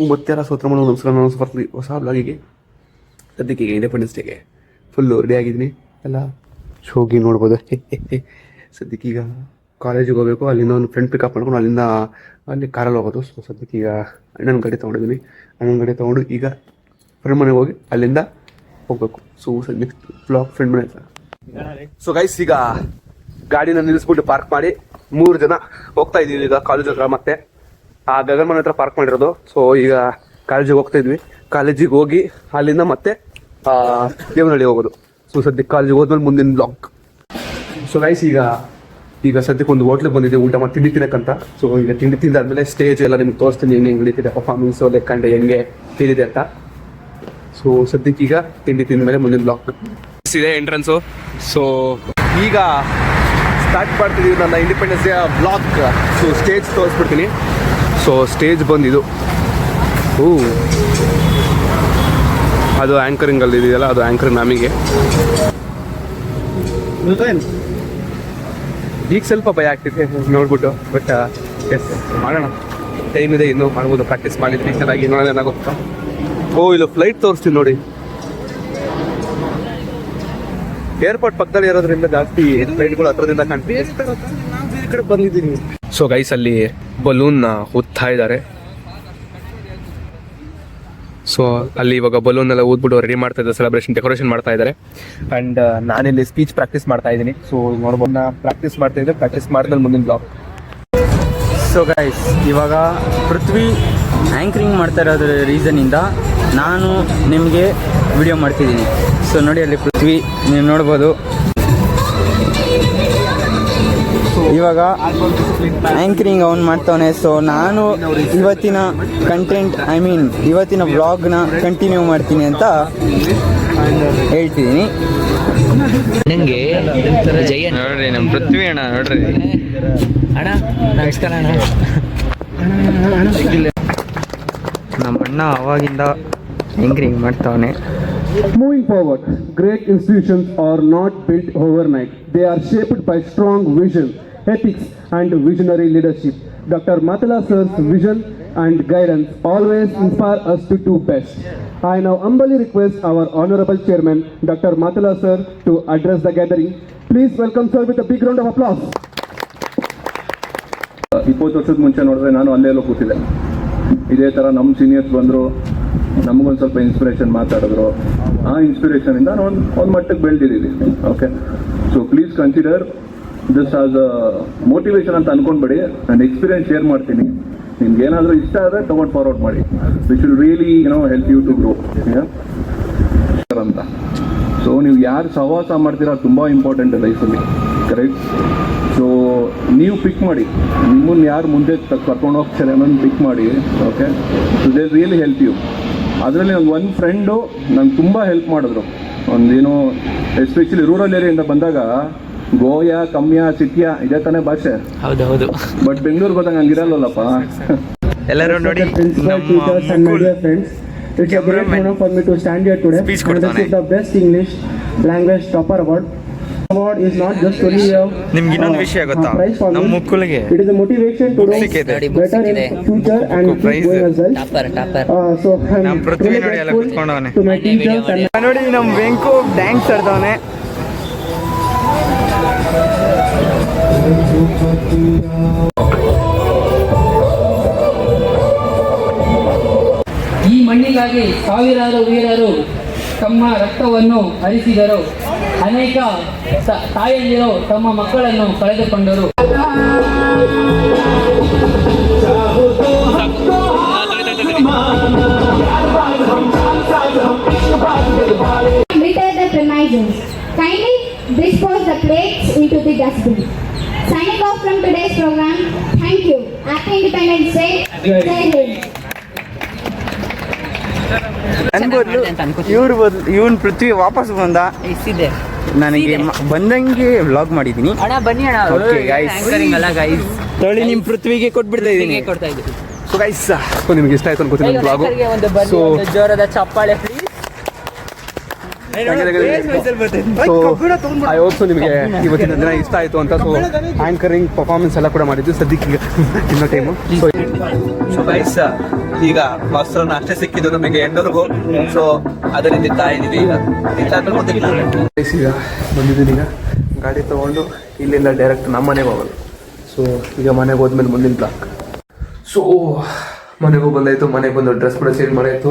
ಮತ್ತೆ ಸೋತ್ರ ಮಾಡೋ ನಮಸ್ಕಾರ ಹೊಸ ಬ್ಲಾಗಿಗೆ. ಸದ್ಯಕ್ಕೆ ಈಗ ಇಂಡಿಪೆಂಡೆನ್ಸ್ ಡೇಗೆ ಫುಲ್ಲು ರೆಡಿ ಆಗಿದ್ದೀನಿ. ಎಲ್ಲ ಶೋಗಿ ನೋಡ್ಬೋದು. ಸದ್ಯಕ್ಕೆ ಈಗ ಕಾಲೇಜಿಗೆ ಹೋಗಬೇಕು. ಅಲ್ಲಿಂದ ಒಂದು ಫ್ರೆಂಡ್ ಪಿಕಪ್ ಮಾಡ್ಕೊಂಡು ಅಲ್ಲಿಂದ ಅಲ್ಲಿ ಕಾರಲ್ಲಿ ಹೋಗೋದು. ಸೊ ಸದ್ಯಕ್ಕೆ ಈಗ ಅಣ್ಣನ ಗಾಡಿ ತೊಗೊಂಡಿದ್ದೀನಿ. ಅಣ್ಣನ ಗಾಡಿ ತೊಗೊಂಡು ಈಗ ಫ್ರೆಂಡ್ ಮನೆಗೆ ಹೋಗಿ ಅಲ್ಲಿಂದ ಹೋಗ್ಬೇಕು. ಸೊ ನೆಕ್ಸ್ಟ್ ಬ್ಲಾಗ್ ಫ್ರೆಂಡ್ ಮನೆ. ಸೊ ಗೈಸ್, ಈಗ ಗಾಡಿನ ನಿಲ್ಲಿಸ್ಬಿಟ್ಟು ಪಾರ್ಕ್ ಮಾಡಿ 3 ಜನ ಹೋಗ್ತಾ ಇದೀವಿ ಈಗ ಕಾಲೇಜ್ ಹತ್ರ. ಮತ್ತೆ ಆ ಗಗನ್ ಮನೆ ಹತ್ರ ಪಾರ್ಕ್ ಮಾಡಿರೋದು. ಸೊ ಈಗ ಕಾಲೇಜಿಗೆ ಹೋಗ್ತಾ ಇದ್ವಿ. ಕಾಲೇಜಿಗೆ ಹೋಗಿ ಅಲ್ಲಿಂದ ಮತ್ತೆ ದೇವನಹಳ್ಳಿ ಹೋಗೋದು. ಸೊ ಸದ್ಯಕ್ಕೆ ಕಾಲೇಜಿಗೆ ಹೋದ್ಮೇಲೆ ಮುಂದಿನ ಬ್ಲಾಗ್. ಸೊ ಗೈಸ್, ಈಗ ಸದ್ಯಕ್ಕೆ ಒಂದು ಹೋಟ್ಲಿಗೆ ಬಂದಿದೆ ಊಟ ಮಾಡಿ ತಿಂಡಿ ತಿನ್ನಕ್ಕಂತ. ಸೊ ಈಗ ತಿಂಡಿ ತಿಂದಾದ್ಮೇಲೆ ಸ್ಟೇಜ್ ಎಲ್ಲ ನಿಮ್ಗೆ ತೋರಿಸ್ತೀನಿ, ಹೆಂಗೆ ನಡೀತಿದೆ ಪರ್ಫಾರ್ಮೆನ್ಸು, ಲೆಕ್ಕಂಡೆ ಹೆಂಗೆ ಹೇಳಿದೆ ಅಂತ. ಸೊ ಸದ್ಯಕ್ಕೆ ಈಗ ತಿಂಡಿ ತಿಂದ ಮೇಲೆ ಮುಂದಿನ ಬ್ಲಾಗ್ ಇದೆ ಎಂಟ್ರೆನ್ಸು. ಸೊ ಈಗ ಸ್ಟಾರ್ಟ್ ಮಾಡ್ತಿದ್ದೀವಿ ನನ್ನ independence day blog. So stage ತೋರಿಸ್ಬಿಡ್ತೀನಿ. ಸೊ ಸ್ಟೇಜ್ ಬಂದಿದ್ದು ಅದು ಆ್ಯಂಕರಿಂಗ್ ಅಲ್ಲಿ ಇದೆಯಲ್ಲ, ಅದು ಆ್ಯಂಕರಿಂಗ್ ನಮಗೆ. ಈಗ ಸ್ವಲ್ಪ ಭಯ ಆಗ್ತಿದೆ ನೋಡ್ಬಿಟ್ಟು. ಬಟ್ ಎಸ್, ಮಾಡೋಣ, ಟೈಮ್ ಇದೆ ಇನ್ನೂ, ಮಾಡ್ಬೋದು. ಪ್ರಾಕ್ಟೀಸ್ ಮಾಡಿದ್ವಿ ಚೆನ್ನಾಗಿ, ನೋಡೋಣ ಏನಾಗುತ್ತಾ. ಇದು ಫ್ಲೈಟ್ ತೋರಿಸ್ತೀನಿ ನೋಡಿ. ಏರ್ಪೋರ್ಟ್ ಪಕ್ಕದಲ್ಲಿ ಇರೋದ್ರಿಂದ ಜಾಸ್ತಿ ಫ್ಲೈಟ್ಗಳು ಹತ್ರದಿಂದ ಕಾಣ್ತೀವಿ. ಕಡೆ ಬಂದಿದ್ದೀನಿ. ಸೊ ಗೈಸ್, ಅಲ್ಲಿ ಬಲೂನ್ನ ಊದ್ತಾ ಇದ್ದಾರೆ. ಸೊ ಅಲ್ಲಿ ಇವಾಗ ಬಲೂನ್ ಎಲ್ಲ ಊದ್ಬಿಟ್ಟು ರೆಡಿ ಮಾಡ್ತಾ ಇದ್ದಾರೆ, ಸೆಲೆಬ್ರೇಷನ್ ಡೆಕೋರೇಷನ್ ಮಾಡ್ತಾ ಇದ್ದಾರೆ. ಅಂಡ್ ನಾನಿಲ್ಲಿ ಸ್ಪೀಚ್ ಪ್ರಾಕ್ಟೀಸ್ ಮಾಡ್ತಾ ಇದ್ದೀನಿ. ಸೊ ನೋಡ್ಬೋದು, ಪ್ರಾಕ್ಟೀಸ್ ಮಾಡ್ತಾ ಇದ್ದೆ. ಪ್ರಾಕ್ಟೀಸ್ ಮಾಡಿದ್ಮೇಲೆ ಮುಂದಿನ ಬ್ಲಾಗ್. ಸೊ ಗೈಸ್, ಇವಾಗ ಪೃಥ್ವಿ ಆ್ಯಂಕರಿಂಗ್ ಮಾಡ್ತಾ ಇರೋದ್ರ ರೀಸನಿಂದ ನಾನು ನಿಮಗೆ ವಿಡಿಯೋ ಮಾಡ್ತಿದ್ದೀನಿ. ಸೊ ನೋಡಿ, ಅಲ್ಲಿ ಪೃಥ್ವಿ ನೀವು ನೋಡ್ಬೋದು. ಇವಾಗ ಆ್ಯಂಕರಿಂಗ್ ಅವ್ನು ಮಾಡ್ತಾವನೆ. ಸೊ ನಾನು ಇವತ್ತಿನ ಕಂಟೆಂಟ್, ಇವತ್ತಿನ ವ್ಲಾಗ್ನ ಕಂಟಿನ್ಯೂ ಮಾಡ್ತೀನಿ ಅಂತ ಹೇಳ್ತಿದ್ದೀನಿ. ನನಗೆ ನೋಡ್ರಿ ನಮ್ಮ ಪೃಥ್ವಿ ಅಣ್ಣ, ನೋಡ್ರಿ ಅಣ್ಣ, ನಮಸ್ಕಾರ ಅಣ್ಣ. ನಮ್ಮ ಅಣ್ಣ ಅವಾಗಿಂದ anchoring ಮಾಡ್ತಾವನೆ. Moving forward, great institutions are not built overnight. They are shaped by strong vision, ethics and visionary leadership. Dr. Matala sir's vision and guidance always inspire us to do best. I now humbly request our honorable chairman, Dr. Matala sir, to address the gathering. Please welcome sir with a big round of applause. 20 ವರ್ಷದ ಮುಂಚೆ ನೋಡಿದ್ರೆ ನಾನು ಅಲ್ಲೆಲ್ಲೋ ಕೂತಿದ್ದೆ. ಇದೇ ಥರ ನಮ್ಮ seniors ಬಂದರು, ನಮಗೊಂದು ಸ್ವಲ್ಪ ಇನ್ಸ್ಪಿರೇಷನ್ ಮಾತಾಡಿದ್ರು. ಆ ಇನ್ಸ್ಪಿರೇಷನಿಂದ ನಾನು ಒಂದು ಮಟ್ಟಕ್ಕೆ ಬೆಳೆದಿದ್ದೀವಿ. Okay, so please consider this as a motivation ಅಂತ ಅಂದ್ಕೊಂಡ್ಬೇಡಿ. ನಾನು ಎಕ್ಸ್ಪೀರಿಯನ್ಸ್ ಶೇರ್ ಮಾಡ್ತೀನಿ. ನಿಮ್ಗೆ ಏನಾದರೂ ಇಷ್ಟ ಆದರೆ ತೊಗೊಂಡು ಫಾರ್ವರ್ಡ್ ಮಾಡಿ. Which will really help you to grow ಅಂತ. ಸೊ ನೀವು ಯಾರು ಸಹವಾಸ ಮಾಡ್ತೀರಾ ತುಂಬ ಇಂಪಾರ್ಟೆಂಟ್ ಲೈಫಲ್ಲಿ, ಕರೆಕ್ಟ್? ಸೊ ನೀವು ಪಿಕ್ ಮಾಡಿ, ನಿಮ್ಮನ್ನು ಯಾರು ಮುಂದೆ ಕರ್ಕೊಂಡು ಹೋಗ್ತಾರೆ ಅನ್ನೋದು ಪಿಕ್ ಮಾಡಿ. Okay, so they really help you. ಅದರಲ್ಲಿ ನಂಗೆ ಒಂದು ಫ್ರೆಂಡು ನಂಗೆ ತುಂಬ ಹೆಲ್ಪ್ ಮಾಡಿದ್ರು. ಒಂದೇನೋ ಎಸ್ಪೆಷಲಿ ರೂರಲ್ ಏರಿಯಿಂದ ಬಂದಾಗ ಗೋಯ, ಕಮ್ಯ, ಸಿಟಿಯ ಇದೇ ತಾನೇ ಭಾಷೆ. ಹೌದು. ಬಟ್ ಬೆಂಗಳೂರಿಗೆ ಹೋದಾಗ ಹಂಗಿರಲ್ಲಪ್ಪ. ಎಲ್ಲರೂ ನೋಡಿ, It's a great honor for me to stand here today and receive the best English language topper award. Award is not just only a ನಿಮ್ಗೆ ಇನ್ನೊಂದು ವಿಷಯ ಗೊತ್ತಾ, prize for ನಮ್ಮ me. ಮುಕ್ಕುಲಿಗೆ It is a motivation to do better in future and keep going as well. So ನಮ್ಮ I'm Prithvi really ನೋಡಿ ಎಲ್ಲ grateful ಕುತ್ಕೊಂಡವನೆ. to my teachers and ನೋಡಿ, ನಮ್ಮ ವೆಂಕು ಡ್ಯಾನ್ಸ್ ಆಡ್ತಾವನೆ. ಈ ಮಣ್ಣಿಗಾಗಿ ಸಾವಿರಾರು ವೀರರು ತಮ್ಮ ರಕ್ತವನ್ನು ಹರಿಸಿದರು. ಅನೇಕ ತಾಯಂದಿರು ತಮ್ಮ ಮಕ್ಕಳನ್ನು ಕಳೆದುಕೊಂಡರು. Litter the premises. Kindly dispose the plates into the dustbin. Signing off from today's program. Thank you. Happy Independence Day. Jai Hind. ಇವನ್ ಪೃಥ್ವಿ ವಾಪಸ್ ಬಂದ. ನನಗೆ ಬಂದಂಗೆ ವ್ಲಾಗ್ ಮಾಡಿದ್ದೀನಿ. ಅಣ್ಣ ಬನ್ನಿ ಅಣ್ಣ. ಓಕೆ ಗೈಸ್, ಆಂಕರಿಂಗ್ ಅಲ್ಲ ಗೈಸ್, ತೊಳಿ ನಿಮ್ಮ ಪೃಥ್ವಿಗೆ ಕೊಟ್ಬಿಡ್ತಾ ಇದ್ದೀನಿ. ಸೊ ಗೈಸ್, ನಿಮ್ಗೆ ಇಷ್ಟ ಆಯ್ತು ಅನ್ಕೋತೀನಿ ನನ್ನ ಬ್ಲಾಗು. ಸೊ ಜೋರದ ಚಪ್ಪಾಳೆ ಪ್ಲೀಸ್. ಐ ಹೋಪ್ ನಿಮಗೆ ಇವತ್ತಿನ ದಿನ ಇಷ್ಟ ಆಯಿತು ಅಂತ. ಸೊ ಆ್ಯಂಕರಿಂಗ್ ಪರ್ಫಾರ್ಮೆನ್ಸ್ ಎಲ್ಲ ಕೂಡ ಮಾಡಿದ್ದು. ಸದ್ಯಕ್ಕೆ ಇನ್ನೂ ಟೈಮು. ಸೊ ಗೈಸ್, ಈಗ ವಸ್ತ್ರನ ಅಷ್ಟೇ ಸಿಕ್ಕಿದ್ದು ನಮಗೆ ಎಂಡರಿಗೂ. ಸೊ ಅದರಿಂದ ತಿಂತಾ ಇದೀವಿ ಈಗ ಈಗ ಬಂದಿದ್ದೀನಿ. ಈಗ ಗಾಡಿ ತೊಗೊಂಡು ಇಲ್ಲಿಂದ ಡೈರೆಕ್ಟ್ ನಮ್ಮ ಮನೆಗೆ ಹೋಗೋದು. ಸೊ ಈಗ ಮನೆಗೆ ಹೋದ್ಮೇಲೆ ಮುಂದಿನ ಬ್ಲಾಕ್. ಸೊ ಮನೆಗೂ ಬಂದಾಯಿತು. ಮನೆಗೆ ಬಂದು ಡ್ರೆಸ್ ಕೂಡ ಚೇಂಜ್ ಮಾಡಾಯಿತು.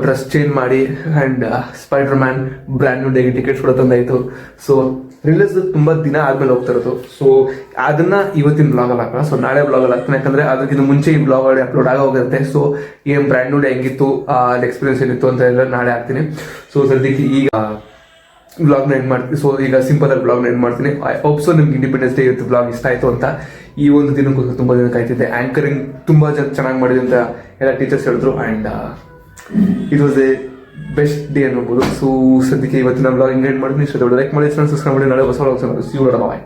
ಡ್ರೆಸ್ ಚೇಂಜ್ ಮಾಡಿ and spider man brand new ಡೇಗೆ ಟಿಕೆಟ್ಸ್ ಕೂಡ ತಂದಾಯಿತು. ಸೊ ರಿಲೀಸ್ ತುಂಬ ದಿನ ಆದಮೇಲೆ ಹೋಗ್ತಾ ಇರೋದು. ಸೊ ಅದನ್ನು ಇವತ್ತಿನ ಬ್ಲಾಗಲ್ಲಿ ಹಾಕೋಣ. ಸೊ ನಾಳೆ ಬ್ಲಾಗಲ್ಲಿ ಹಾಕ್ತಾನೆ, ಯಾಕಂದರೆ ಅದಕ್ಕಿಂತ ಮುಂಚೆ ಈ ಬ್ಲಾಗ್ ಅಲ್ಲಿ ಅಪ್ಲೋಡ್ ಆಗೋಗಿರುತ್ತೆ. ಸೊ ಏನು ಬ್ರ್ಯಾಂಡ್ ನ್ಯೂ ಡೇ ಹೆಂಗಿತ್ತು, ಅಲ್ಲಿ ಎಕ್ಸ್ಪೀರಿಯನ್ಸ್ ಏನಿತ್ತು ಅಂತ ಎಲ್ಲ ನಾಳೆ ಹಾಕ್ತೀನಿ. ಸೊ ಸದ್ಯಕ್ಕೆ ಈಗ ಬ್ಲಾಗ್ನ ಎಂಡ್ ಮಾಡ್ತೀನಿ. ಸೊ ಈಗ ಸಿಂಪಲ್ ಆಗಿ ಬ್ಲಾಗ್ನ ಎಂಡ್ ಮಾಡ್ತೀನಿ. ಐ ಹೋಪ್ ಸೊ ನಿಮ್ಗೆ ಇಂಡಿಪೆಂಡೆನ್ಸ್ ಡೇ ಇವತ್ತು ಬ್ಲಾಗ್ ಇಷ್ಟ ಆಯಿತು ಅಂತ. ಈ ಒಂದು ದಿನಕ್ಕೋಸ್ಕರ ತುಂಬ ದಿನ ಕಾಯ್ತಿದ್ದೆ. ಆ್ಯಂಕರಿಂಗ್ ತುಂಬ ಚೆನ್ನಾಗಿ ಮಾಡಿದೆ ಅಂತ ಎಲ್ಲ ಟೀಚರ್ಸ್ ಹೇಳಿದ್ರು. And it was A best day ಅನ್ಬೋದು. ಸೊ ಸದ್ಯಕ್ಕೆ ಇವತ್ತಿನ ಬ್ಲಾಗ್ ಎಂಡ್ ಮಾಡ್ತೀನಿ. ಇಷ್ಟ ಲೈಕ್ ಮಾಡಿ, ಸಬ್ಸ್ಕ್ರೈಬ್ ಮಾಡಿ. ನಾಳೆ ಹೊಸ ಬ್ಲಾಗ್ ಬಾಯ್.